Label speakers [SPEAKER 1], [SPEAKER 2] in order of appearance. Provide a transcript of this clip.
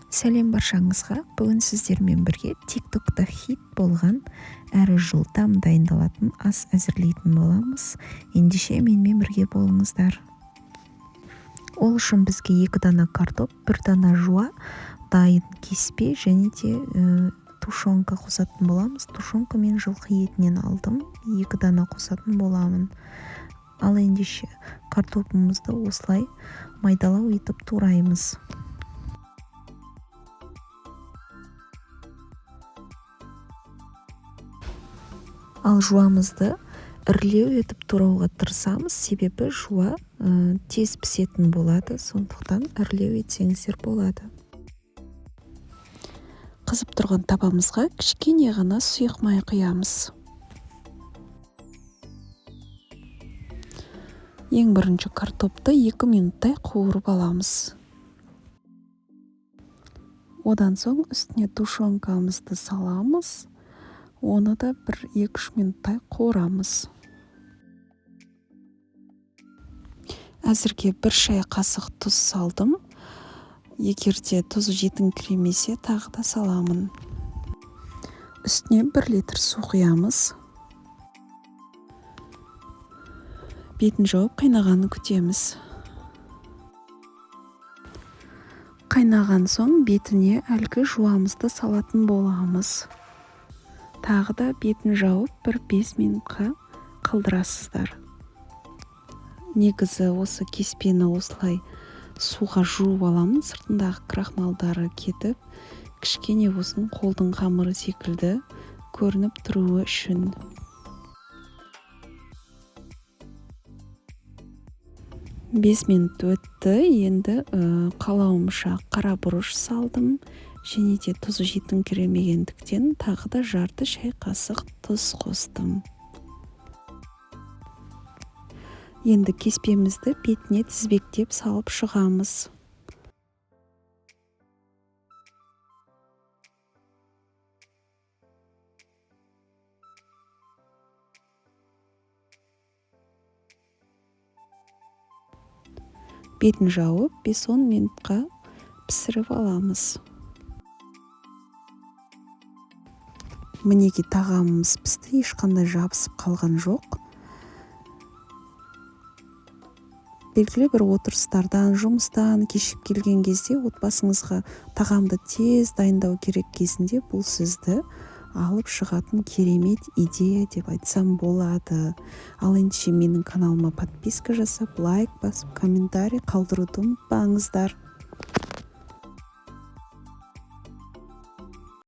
[SPEAKER 1] Сәлем баршаңызға. Бүгін сіздермен бірге TikTok'та хит болған әрі жылдам дайындалатын ас әзірлейтін боламыз. Ендеше менімен бірге болыңыздар. Ол үшін бізге 2 дана картоп, 1 дана жуа, дайын кеспе және де тушенка қосатын боламыз. Тушенка мен жылқы етінен алдым. 2 дана қосатын боламын. Ал ендеше картопымызды осылай майдалау етіп тураймыз. Ал жуамызды ірілеу етіп турауға тырысамыз, себебі жуа тез пісетін болады, сондықтан ірілеу етсеңіздер болады. Қызып тұрған табамызға кішкене ғана сұйық май құямыз. Ең бірінші картопты 2 минуттай қуырып аламыз. Одан соң үстіне тушенкамызды саламыз. Оны да 1-2 минуттай қуырамыз. Әзірге 1 шай қасық тұз салдым. Егерде тұзы жетіңкіремесе тағы да саламын. Үстіне 1 литр су құямыз. Бетін жауып қайнағанын күтеміз. Қайнаған соң бетіне әлгі жуамызды салатын боламыз. Тағы да бетін жауып 1-5 минутқа қалдырасыздар. Негізі осы кеспені осылай суға жуып аламын, сыртындағы крахмалдары кетіп, кішкене болсын қолдың қамыры секілді көрініп тұруы үшін. Бес минут өтті, енді қалауымша қара бұрыш салдым, және де тұзы жетіңкіремегендіктен тағы да жарты шай қасық тұз қостым. Енді кеспемізді бетіне тізбектеп салып шығамыз. Бетін жауып 5-10 минутқа пісіріп аламыз. Мінеки тағамымыз пісті, ешқандай жабысып қалған жоқ. Белгілі бір отырыстардан, жұмыстан кешіп келген кезде отбасыңызға тағамды тез дайындау керек кезінде бұл сізді алып шығатын керемет идея деп айтсам болады. Ал ендеше менің каналыма подписка жасап, лайк басып, комментарий қалдыруды ұмытпаңыздар.